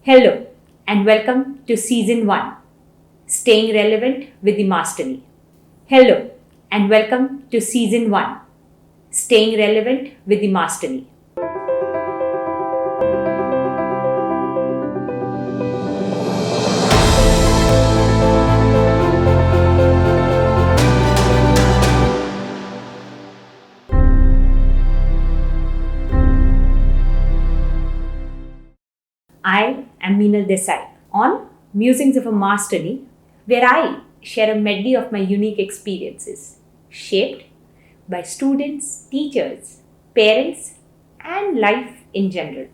Hello and welcome to Season 1, Staying Relevant with the MasterNi. Hello and welcome to Season 1, Staying Relevant with the MasterNi. I am Meenal Desai on Musings of a MasterNi, where I share a medley of my unique experiences, shaped by students, teachers, parents, and life in general.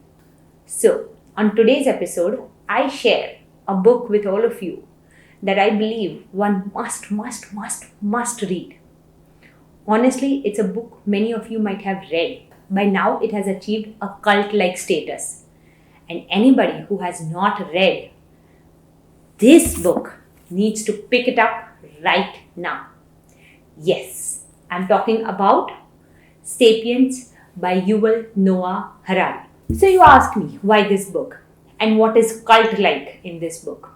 So, on today's episode, I share a book with all of you that I believe one must read. Honestly, it's a book many of you might have read. By now, it has achieved a cult-like status. And anybody who has not read this book needs to pick it up right now. Yes, I'm talking about Sapiens by Yuval Noah Harari. So you ask me, why this book? And what is cult-like in this book?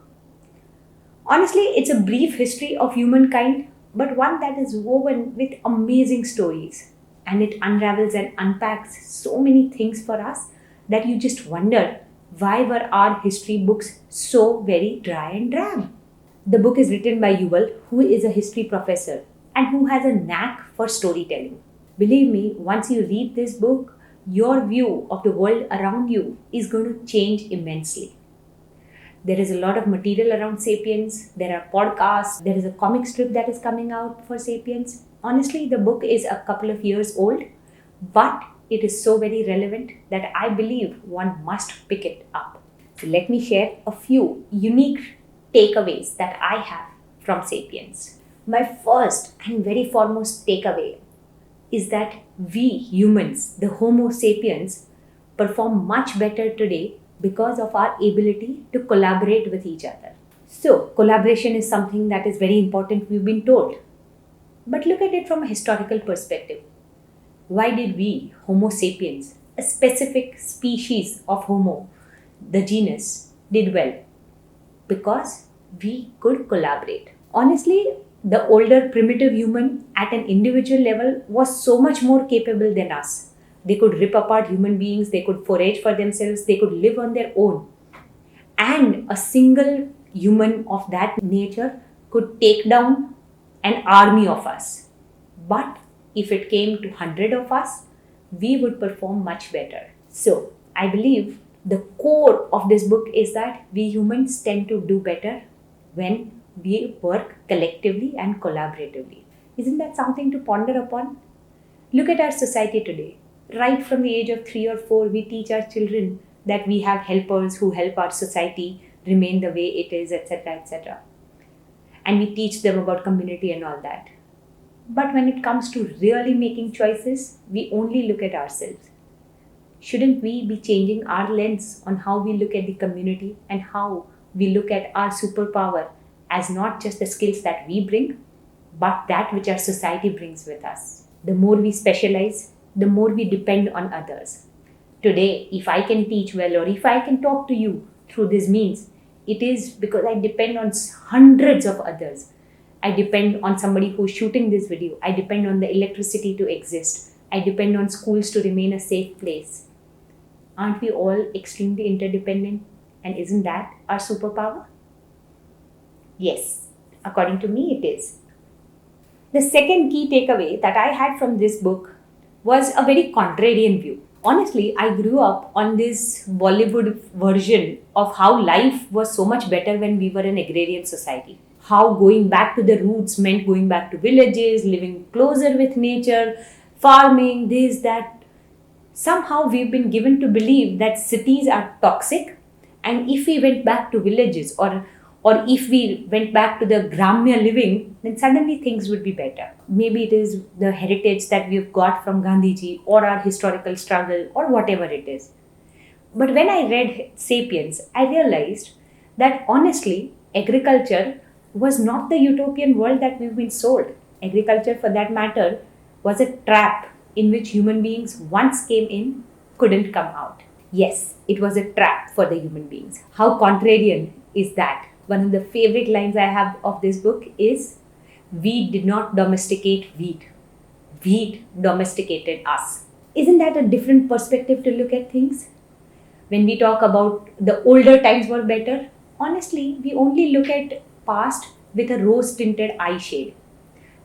Honestly, it's a brief history of humankind, but one that is woven with amazing stories. And it unravels and unpacks so many things for us that you just wonder, why were our history books so very dry and drab? The book is written by Yuval, who is a history professor and who has a knack for storytelling. Believe me, once you read this book, your view of the world around you is going to change immensely. There is a lot of material around Sapiens. There are podcasts. There is a comic strip that is coming out for Sapiens. Honestly, the book is a couple of years old, but it is so very relevant that I believe one must pick it up. So let me share a few unique takeaways that I have from Sapiens. My first and very foremost takeaway is that we humans, the Homo sapiens, perform much better today because of our ability to collaborate with each other. So, collaboration is something that is very important, we've been told. But look at it from a historical perspective. Why did we, Homo sapiens, a specific species of Homo, the genus, did well? Because we could collaborate. Honestly, the older primitive human at an individual level was so much more capable than us. They could rip apart human beings, they could forage for themselves, they could live on their own. And a single human of that nature could take down an army of us. But if it came to 100 of us, we would perform much better. So, I believe the core of this book is that we humans tend to do better when we work collectively and collaboratively. Isn't that something to ponder upon? Look at our society today. Right from the age of 3 or 4, we teach our children that we have helpers who help our society remain the way it is, etc., etc. And we teach them about community and all that. But when it comes to really making choices, we only look at ourselves. Shouldn't we be changing our lens on how we look at the community and how we look at our superpower as not just the skills that we bring, but that which our society brings with us? The more we specialize, the more we depend on others. Today, if I can teach well or if I can talk to you through this means, it is because I depend on hundreds of others. I depend on somebody who's shooting this video. I depend on the electricity to exist. I depend on schools to remain a safe place. Aren't we all extremely interdependent? And isn't that our superpower? Yes, according to me, it is. The second key takeaway that I had from this book was a very contrarian view. Honestly, I grew up on this Bollywood version of how life was so much better when we were an agrarian society. How going back to the roots meant going back to villages, living closer with nature, farming, this, that. Somehow we've been given to believe that cities are toxic, and if we went back to villages or if we went back to the Gramya living, then suddenly things would be better. Maybe it is the heritage that we've got from Gandhiji or our historical struggle or whatever it is. But when I read Sapiens, I realized that honestly, agriculture was not the utopian world that we've been sold. Agriculture, for that matter, was a trap in which human beings once came in, couldn't come out. Yes, it was a trap for the human beings. How contrarian is that? One of the favorite lines I have of this book is, "We did not domesticate wheat. Wheat domesticated us." Isn't that a different perspective to look at things? When we talk about the older times were better, honestly, we only look at past with a rose tinted eye shade.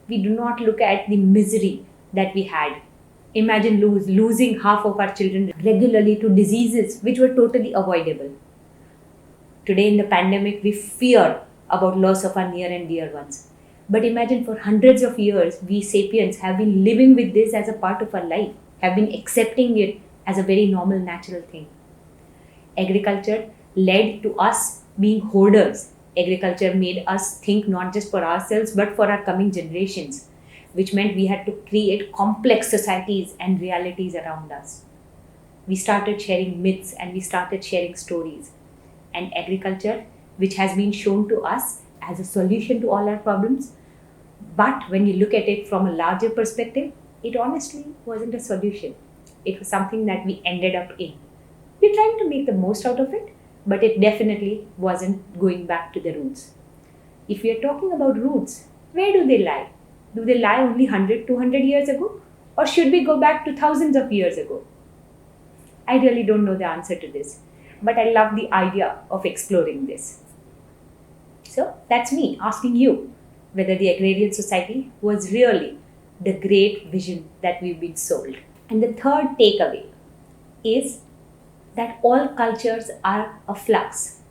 We do not look at the misery that we had. Imagine losing half of our children regularly to diseases which were totally avoidable. Today in the pandemic, we fear about loss of our near and dear ones. But imagine for hundreds of years, we sapiens have been living with this as a part of our life, have been accepting it as a very normal, natural thing. Agriculture led to us being hoarders. Agriculture made us think not just for ourselves but for our coming generations, which meant we had to create complex societies and realities around us. We started sharing myths and we started sharing stories. And agriculture, which has been shown to us as a solution to all our problems, but when you look at it from a larger perspective, it honestly wasn't a solution. It was something that we ended up in. We're trying to make the most out of it, but it definitely wasn't going back to the roots. If we are talking about roots, where do they lie? Do they lie only 100, 200 years ago? Or should we go back to thousands of years ago? I really don't know the answer to this, but I love the idea of exploring this. So that's me asking you whether the agrarian society was really the great vision that we've been sold. And the third takeaway is that all cultures are a flux.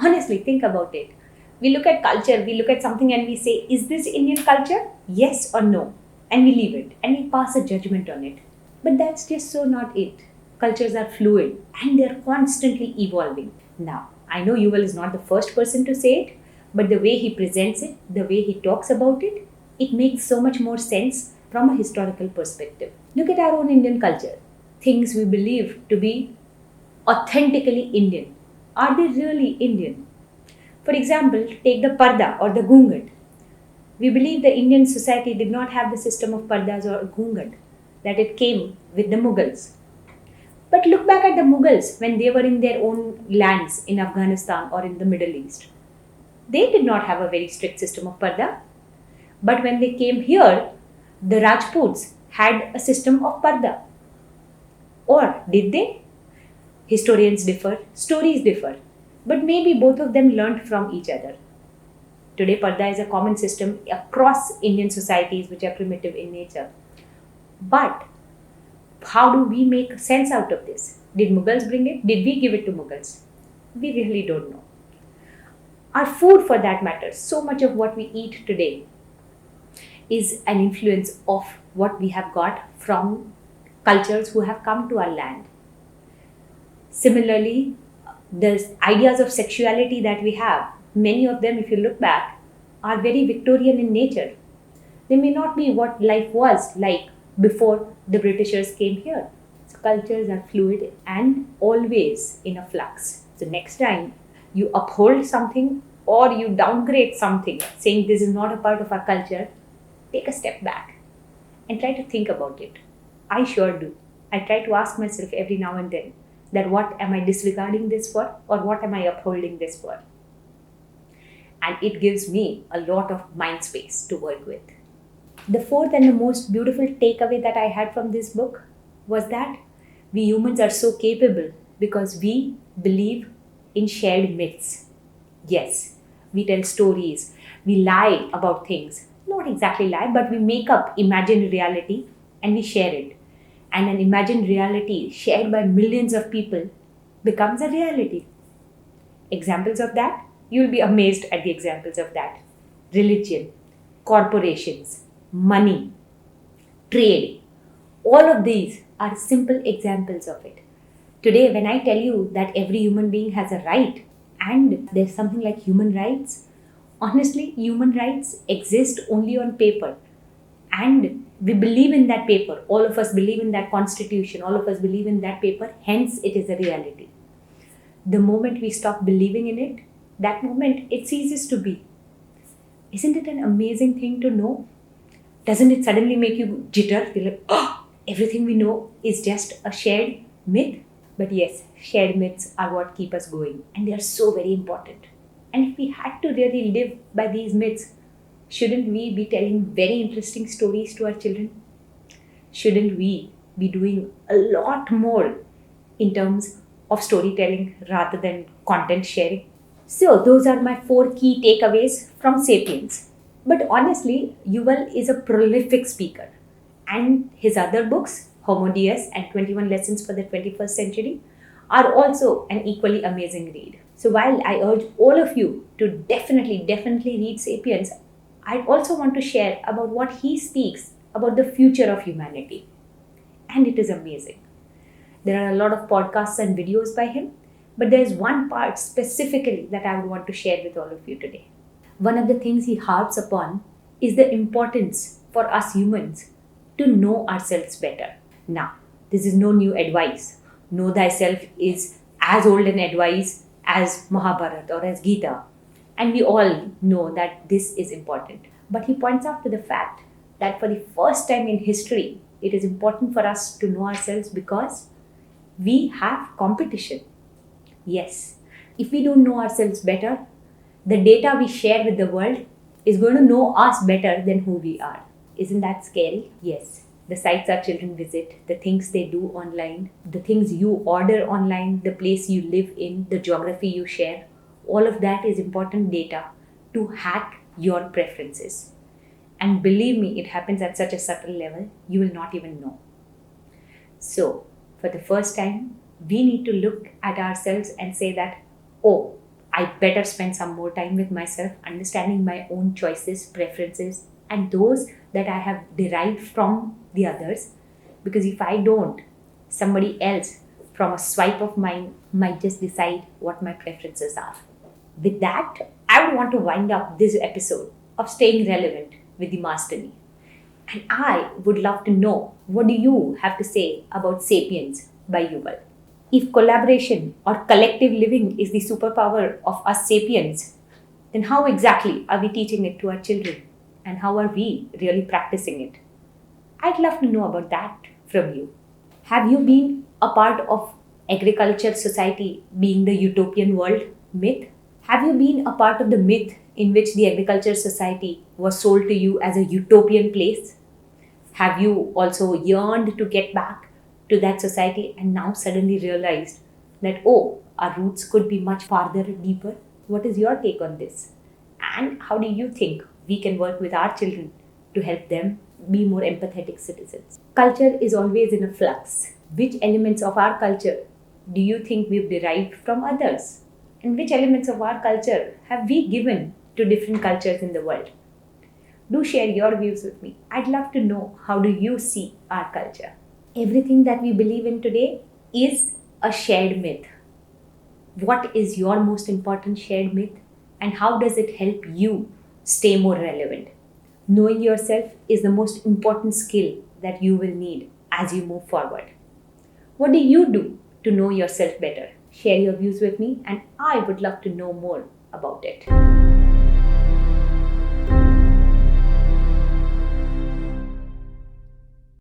Honestly, think about it. We look at culture, we look at something and we say, is this Indian culture? Yes or no? And we leave it and we pass a judgment on it. But that's just so not it. Cultures are fluid and they're constantly evolving. Now, I know Yuval is not the first person to say it, but the way he presents it, the way he talks about it, it makes so much more sense from a historical perspective. Look at our own Indian culture. Things we believe to be authentically Indian. Are they really Indian? For example, take the parda or the gungat. We believe the Indian society did not have the system of pardas or gungat, that it came with the Mughals. But look back at the Mughals when they were in their own lands in Afghanistan or in the Middle East. They did not have a very strict system of parda. But when they came here, the Rajputs had a system of parda. Or did they? Historians differ, stories differ, but maybe both of them learned from each other. Today, parda is a common system across Indian societies which are primitive in nature. But how do we make sense out of this? Did Mughals bring it? Did we give it to Mughals? We really don't know. Our food, for that matter, so much of what we eat today is an influence of what we have got from cultures who have come to our land. Similarly, the ideas of sexuality that we have, many of them, if you look back, are very Victorian in nature. They may not be what life was like before the Britishers came here. So cultures are fluid and always in a flux. So next time you uphold something or you downgrade something, saying this is not a part of our culture, take a step back and try to think about it. I sure do. I try to ask myself every now and then that what am I disregarding this for or what am I upholding this for? And it gives me a lot of mind space to work with. The fourth and the most beautiful takeaway that I had from this book was that we humans are so capable because we believe in shared myths. Yes, we tell stories, we lie about things. Not exactly lie, but we make up imagined reality and we share it. And an imagined reality shared by millions of people becomes a reality. Examples of that? You'll be amazed at the examples of that. Religion, corporations, money, trade. All of these are simple examples of it. Today, when I tell you that every human being has a right and there's something like human rights, honestly, human rights exist only on paper. And we believe in that paper. All of us believe in that constitution. All of us believe in that paper. Hence, it is a reality. The moment we stop believing in it, that moment it ceases to be. Isn't it an amazing thing to know? Doesn't it suddenly make you jitter? Feel like, oh, everything we know is just a shared myth? But yes, shared myths are what keep us going, and they are so very important. And if we had to really live by these myths, shouldn't we be telling very interesting stories to our children? Shouldn't we be doing a lot more in terms of storytelling rather than content sharing? So, those are my 4 key takeaways from Sapiens. But honestly, Yuval is a prolific speaker, and his other books, Homo Deus and 21 Lessons for the 21st Century, are also an equally amazing read. So, while I urge all of you to definitely read Sapiens, I also want to share about what he speaks about the future of humanity. And it is amazing. There are a lot of podcasts and videos by him, but there is one part specifically that I would want to share with all of you today. One of the things he harps upon is the importance for us humans to know ourselves better. Now, this is no new advice. Know thyself is as old an advice as Mahabharata or as Gita. And we all know that this is important. But he points out to the fact that for the first time in history, it is important for us to know ourselves because we have competition. Yes, if we don't know ourselves better, the data we share with the world is going to know us better than who we are. Isn't that scary? Yes. The sites our children visit, the things they do online, the things you order online, the place you live in, the geography you share, all of that is important data to hack your preferences. And believe me, it happens at such a subtle level, you will not even know. So, for the first time, we need to look at ourselves and say that, oh, I better spend some more time with myself, understanding my own choices, preferences, and those that I have derived from the others. Because if I don't, somebody else from a swipe of mine might just decide what my preferences are. With that, I would want to wind up this episode of Staying Relevant with the MasterNi. And I would love to know, what do you have to say about Sapiens by Yuval? If collaboration or collective living is the superpower of us sapiens, then how exactly are we teaching it to our children? And how are we really practicing it? I'd love to know about that from you. Have you been a part of agriculture society being the utopian world myth? Have you been a part of the myth in which the agriculture society was sold to you as a utopian place? Have you also yearned to get back to that society and now suddenly realized that, oh, our roots could be much farther and deeper? What is your take on this? And how do you think we can work with our children to help them be more empathetic citizens? Culture is always in a flux. Which elements of our culture do you think we've derived from others? And which elements of our culture have we given to different cultures in the world? Do share your views with me. I'd love to know, how do you see our culture? Everything that we believe in today is a shared myth. What is your most important shared myth, and how does it help you stay more relevant? Knowing yourself is the most important skill that you will need as you move forward. What do you do to know yourself better? Share your views with me, and I would love to know more about it.